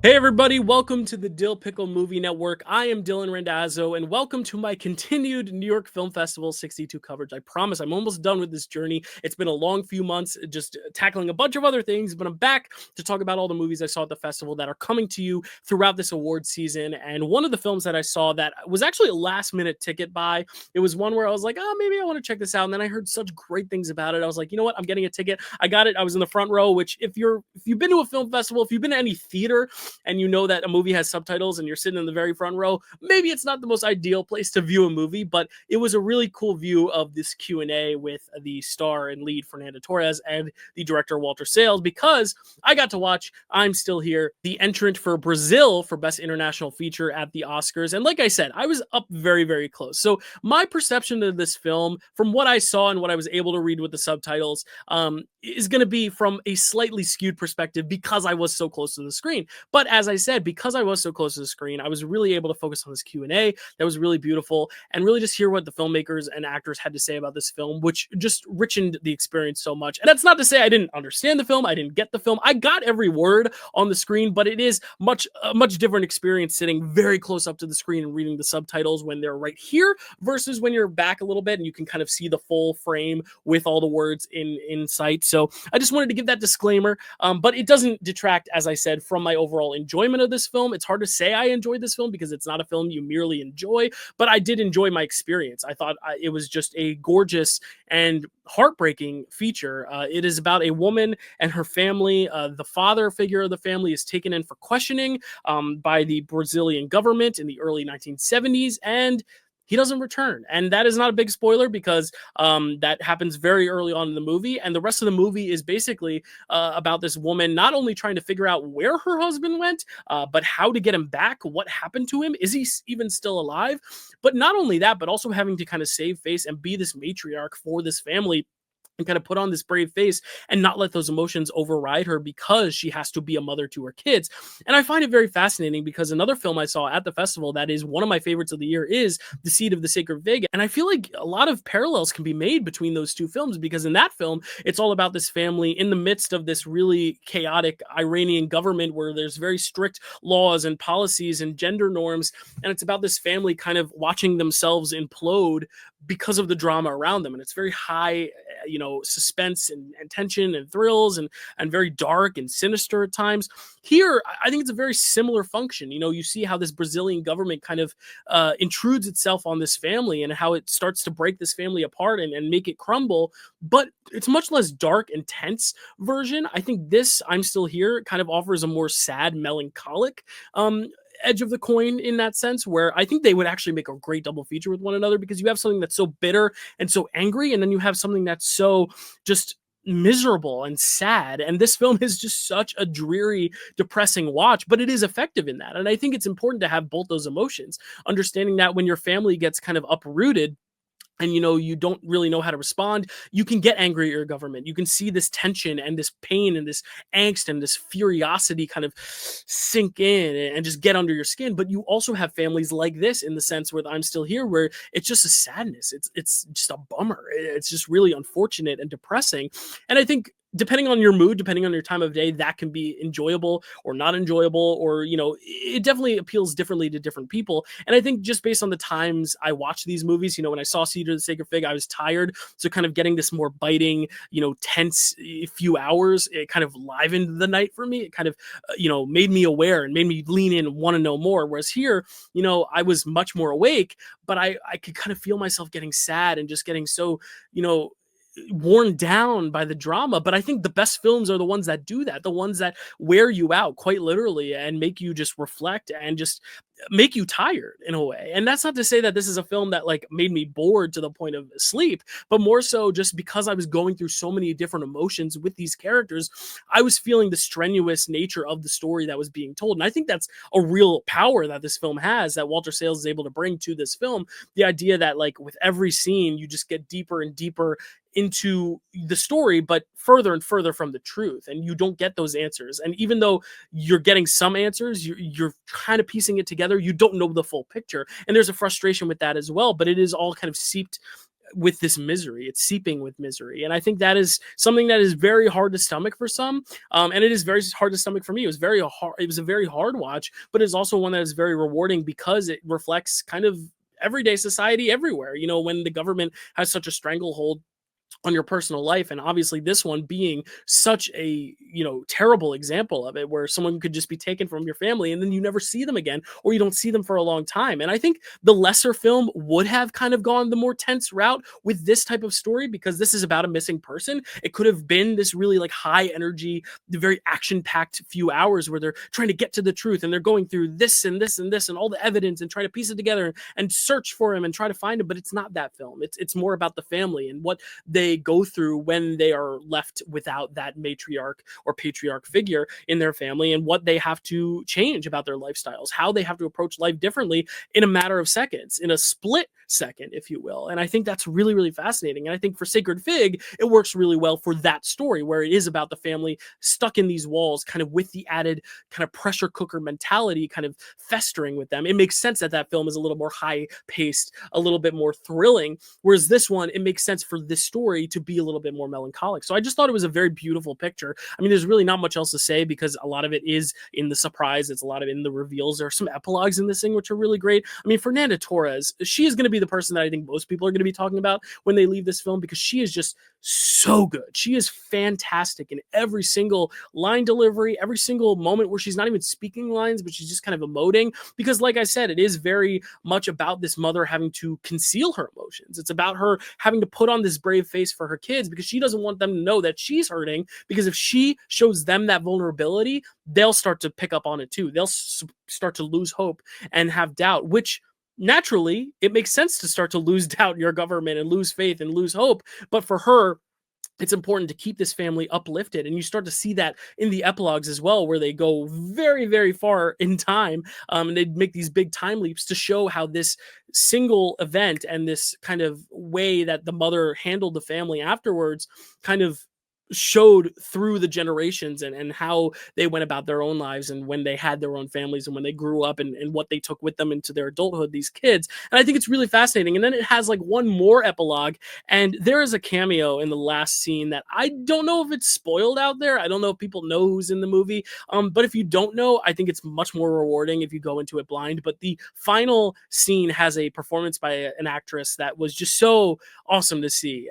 Hey everybody, welcome to the Dyl Pickle Movie Network. I am Dylan Randazzo, and welcome to my continued New York Film Festival 62 coverage. I promise I'm almost done with this journey. It's been a long few months just tackling a bunch of other things, but I'm back to talk about all the movies I saw at the festival that are coming to you throughout this award season. And one of the films that I saw that was actually a last-minute ticket buy, it was one where I was like, oh, maybe I want to check this out. And then I heard such great things about it. I was like, you know what? I'm getting a ticket. I got it. I was in the front row, which if you've been to a film festival, if you've been to any theater, and you know that a movie has subtitles and you're sitting in the very front row, maybe it's not the most ideal place to view a movie, but it was a really cool view of this Q&A with the star and lead Fernanda Torres and the director Walter Salles, because I got to watch I'm Still Here, the entrant for Brazil for Best International Feature at the Oscars. And like I said, I was up very, very close. So my perception of this film, from what I saw and what I was able to read with the subtitles, is going to be from a slightly skewed perspective because I was so close to the screen. But as I said, because I was so close to the screen, I was really able to focus on this Q&A that was really beautiful and really just hear what the filmmakers and actors had to say about this film, which just richened the experience so much. And that's not to say I didn't understand the film, I didn't get the film. I got every word on the screen, but it is a much different experience sitting very close up to the screen and reading the subtitles when they're right here versus when you're back a little bit and you can kind of see the full frame with all the words in sight. So I just wanted to give that disclaimer, but it doesn't detract, as I said, from my overall enjoyment of this film. It's hard to say I enjoyed this film because it's not a film you merely enjoy, but I did enjoy my experience. I thought it was just a gorgeous and heartbreaking feature. It is about a woman and her family. The father figure of the family is taken in for questioning by the Brazilian government in the early 1970s, and he doesn't return. And that is not a big spoiler because that happens very early on in the movie. And the rest of the movie is basically about this woman not only trying to figure out where her husband went, but how to get him back, what happened to him, is he even still alive? But not only that, but also having to kind of save face and be this matriarch for this family and kind of put on this brave face and not let those emotions override her because she has to be a mother to her kids. And I find it very fascinating because another film I saw at the festival that is one of my favorites of the year is The Seed of the Sacred Fig. And I feel like a lot of parallels can be made between those two films because in that film, it's all about this family in the midst of this really chaotic Iranian government where there's very strict laws and policies and gender norms. And it's about this family kind of watching themselves implode because of the drama around them. And it's very high, suspense and tension and thrills and very dark and sinister at times. Here, I think it's a very similar function. You see how this Brazilian government kind of intrudes itself on this family and how it starts to break this family apart and make it crumble. But it's much less dark and tense version. I think this I'm Still Here kind of offers a more sad, melancholic edge of the coin in that sense, where I think they would actually make a great double feature with one another because you have something that's so bitter and so angry, and then you have something that's so just miserable and sad. And this film is just such a dreary, depressing watch, but it is effective in that. And I think it's important to have both those emotions, understanding that when your family gets kind of uprooted, and you don't really know how to respond, you can get angry at your government. You can see this tension and this pain and this angst and this furiosity kind of sink in and just get under your skin. But you also have families like this in the sense where I'm Still Here, where it's just a sadness. It's just a bummer. It's just really unfortunate and depressing. And I think depending on your mood, depending on your time of day, that can be enjoyable or not enjoyable, or, it definitely appeals differently to different people. And I think just based on the times I watch these movies, when I saw Seed of the Sacred Fig, I was tired. So kind of getting this more biting, tense few hours, it kind of livened the night for me. It kind of, made me aware and made me lean in and want to know more. Whereas here, I was much more awake, but I could kind of feel myself getting sad and just getting so, worn down by the drama. But I think the best films are the ones that do that, the ones that wear you out quite literally and make you just reflect and just make you tired in a way. And that's not to say that this is a film that made me bored to the point of sleep, but more so just because I was going through so many different emotions with these characters, I was feeling the strenuous nature of the story that was being told. And I think that's a real power that this film has, that Walter Salles is able to bring to this film. The idea that with every scene, you just get deeper and deeper into the story, but further and further from the truth, and you don't get those answers. And even though you're getting some answers, you're kind of piecing it together, you don't know the full picture, and there's a frustration with that as well. But it is all kind of seeped with this misery. It's seeping with misery. And I think that is something that is very hard to stomach for some. And it is very hard to stomach for me. It was a very hard watch, but it's also one that is very rewarding because it reflects kind of everyday society everywhere. When the government has such a stranglehold on your personal life, and obviously this one being such a terrible example of it, where someone could just be taken from your family and then you never see them again, or you don't see them for a long time. And I think the lesser film would have kind of gone the more tense route with this type of story, because this is about a missing person. It could have been this really like high energy, very action packed few hours where they're trying to get to the truth, and they're going through this and this and this and all the evidence and try to piece it together and search for him and try to find him. But it's not that film. It's more about the family and what they go through when they are left without that matriarch or patriarch figure in their family, and what they have to change about their lifestyles, how they have to approach life differently in a matter of seconds, in a split second, if you will. And I think that's really, really fascinating. And I think for Sacred Fig, it works really well for that story, where it is about the family stuck in these walls, kind of with the added kind of pressure cooker mentality kind of festering with them. It makes sense that that film is a little more high paced, a little bit more thrilling, whereas this one, it makes sense for this story to be a little bit more melancholic. So I just thought it was a very beautiful picture. I mean, there's really not much else to say, because a lot of it is in the surprise. It's a lot of it in the reveals. There are some epilogues in this thing which are really great. I mean, Fernanda Torres, she is going to be the person that I think most people are going to be talking about when they leave this film, because she is just so good. She is fantastic in every single line delivery, every single moment where she's not even speaking lines, but she's just kind of emoting. Because like I said, it is very much about this mother having to conceal her emotions. It's about her having to put on this brave face for her kids, because she doesn't want them to know that she's hurting, because if she shows them that vulnerability, they'll start to pick up on it too. They'll start to lose hope and have doubt, which naturally it makes sense to start to lose doubt in your government and lose faith and lose hope. But for her, it's important to keep this family uplifted. And you start to see that in the epilogues as well, where they go very, very far in time. And they make these big time leaps to show how this single event and this kind of way that the mother handled the family afterwards kind of showed through the generations, and how they went about their own lives, and when they had their own families, and when they grew up, and what they took with them into their adulthood, these kids. And I think it's really fascinating. And then it has like one more epilogue, and there is a cameo in the last scene that I don't know if it's spoiled out there. I don't know if people know who's in the movie. But if you don't know, I think it's much more rewarding if you go into it blind. But the final scene has a performance by an actress that was just so awesome to see.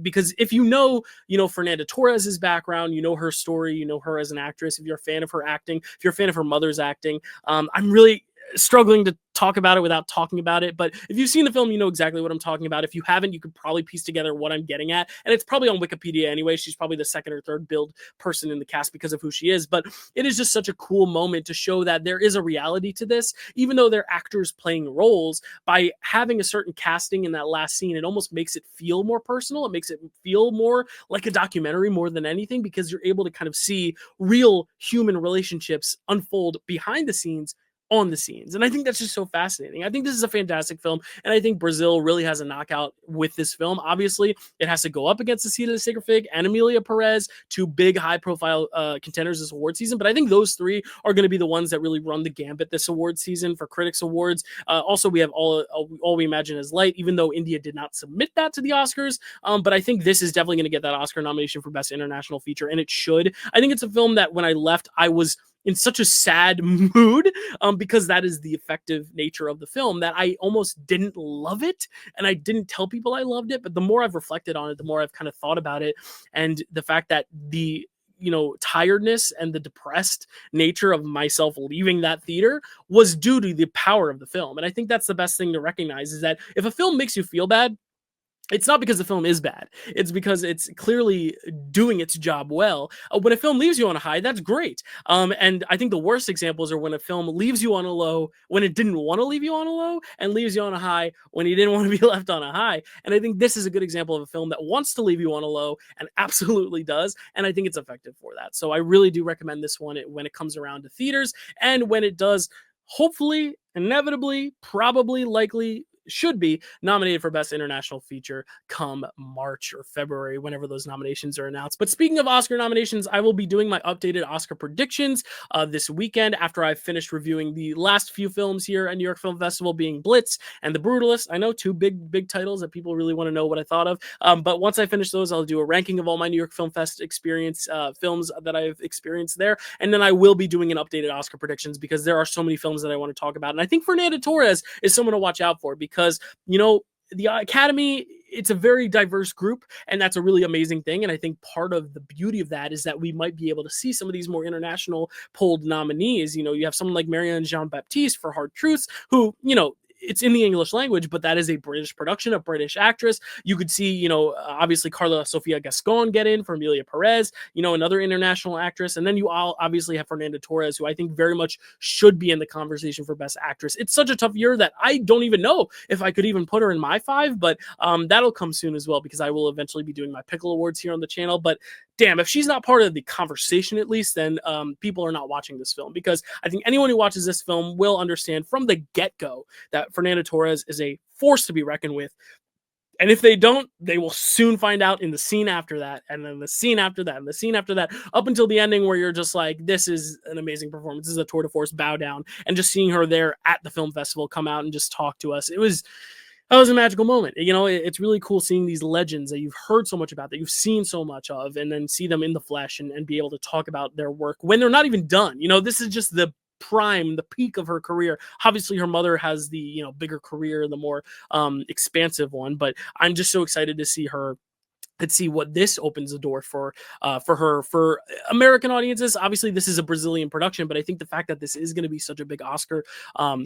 Because if Fernanda Torres's background, you know her story, you know her as an actress. If you're a fan of her acting, if you're a fan of her mother's acting, I'm really struggling to talk about it without talking about it. But if you've seen the film, you know exactly what I'm talking about. If you haven't, you could probably piece together what I'm getting at. And it's probably on Wikipedia anyway. She's probably the second or third billed person in the cast because of who she is. But it is just such a cool moment to show that there is a reality to this, even though they're actors playing roles. By having a certain casting in that last scene, it almost makes it feel more personal. It makes it feel more like a documentary more than anything, because you're able to kind of see real human relationships unfold behind the scenes, on the scenes. And I think that's just so fascinating. I think this is a fantastic film, and I think Brazil really has a knockout with this film. Obviously, it has to go up against The Seed of the Sacred Fig and Emilia Perez, two big high-profile contenders this award season, but I think those three are going to be the ones that really run the gambit this award season for Critics Awards. Also, we have All We Imagine Is Light, even though India did not submit that to the Oscars, but I think this is definitely going to get that Oscar nomination for Best International Feature, and it should. I think it's a film that when I left, I was in such a sad mood, because that is the effective nature of the film, that I almost didn't love it, and I didn't tell people I loved it. But the more I've reflected on it, the more I've kind of thought about it, and the fact that the tiredness and the depressed nature of myself leaving that theater was due to the power of the film. And I think that's the best thing to recognize, is that if a film makes you feel bad, it's not because the film is bad. It's because it's clearly doing its job well. When a film leaves you on a high, that's great. And I think the worst examples are when a film leaves you on a low when it didn't want to leave you on a low, and leaves you on a high when you didn't want to be left on a high. And I think this is a good example of a film that wants to leave you on a low and absolutely does. And I think it's effective for that. So I really do recommend this one when it comes around to theaters, and when it does, hopefully, inevitably, probably, likely, should be nominated for Best International Feature come March or February, whenever those nominations are announced. But speaking of Oscar nominations, I will be doing my updated Oscar predictions this weekend after I've finished reviewing the last few films here at New York Film Festival, being Blitz and The Brutalist. I know, two big titles that people really want to know what I thought of. But once I finish those, I'll do a ranking of all my New York Film Fest experience films that I've experienced there. And then I will be doing an updated Oscar predictions because there are so many films that I want to talk about. And I think Fernanda Torres is someone to watch out for because, you know, the Academy, it's a very diverse group, and that's a really amazing thing. And I think part of the beauty of that is that we might be able to see some of these more international polled nominees. You know, you have someone like Marianne Jean-Baptiste for Hard Truths, who, you know, it's in the English language, but that is a British production, a British actress. You could see, you know, obviously Carla Sofia Gascon get in for Emilia Perez, you know, another international actress. And then you all obviously have Fernanda Torres, who I think very much should be in the conversation for Best Actress. It's such a tough year that I don't even know if I could even put her in my five, but that'll come soon as well, because I will eventually be doing my Pickle Awards here on the channel. But damn, if she's not part of the conversation at least, then people are not watching this film, because I think anyone who watches this film will understand from the get-go that Fernanda Torres is a force to be reckoned with. And if they don't, they will soon find out in the scene after that, and then the scene after that, and the scene after that, up until the ending, where you're just like, this is an amazing performance. This is a tour de force bow down. And just seeing her there at the film festival come out and just talk to us, that was a magical moment. You know, it's really cool seeing these legends that you've heard so much about, that you've seen so much of, and then see them in the flesh and be able to talk about their work when they're not even done. You know, this is just the prime, the peak of her career. Obviously, her mother has the, you know, bigger career, the more expansive one, but I'm just so excited to see her and see what this opens the door for her, for American audiences. Obviously, this is a Brazilian production, but I think the fact that this is going to be such a big Oscar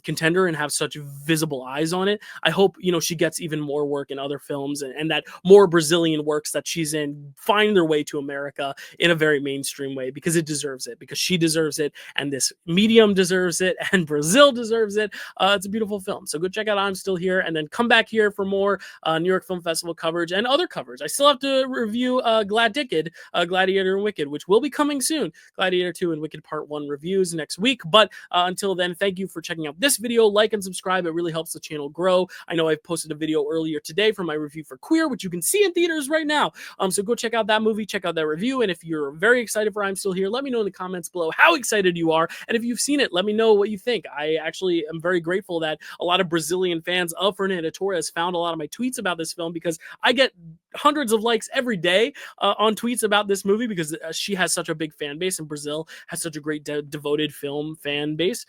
contender and have such visible eyes on it, I hope, you know, she gets even more work in other films, and that more Brazilian works that she's in find their way to America in a very mainstream way, because it deserves it, because she deserves it, and this medium deserves it, and Brazil deserves it. It's a beautiful film. So go check out I'm Still Here, and then come back here for more New York Film Festival coverage and other coverage. I still have to review Gladiator and Wicked, which will be coming soon. Gladiator 2 and Wicked Part 1 reviews next week. But until then, thank you for checking out this video. Like and subscribe. It really helps the channel grow. I know I've posted a video earlier today for my review for Queer, which you can see in theaters right now. So go check out that movie, check out that review. And if you're very excited for I'm Still Here, let me know in the comments below how excited you are. And if you've seen it, let me know what you think. I actually am very grateful that a lot of Brazilian fans of Fernanda Torres found a lot of my tweets about this film, because I get hundreds of likes every day on tweets about this movie, because she has such a big fan base, and Brazil has such a great devoted film fan base.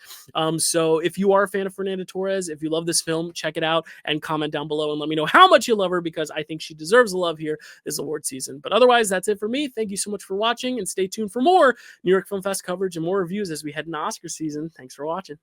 So if you are a fan of Fernanda Torres, if you love this film, check it out and comment down below and let me know how much you love her, because I think she deserves the love here this award season. But otherwise, that's it for me. Thank you so much for watching, and stay tuned for more New York Film Fest coverage and more reviews as we head into Oscar season. Thanks for watching.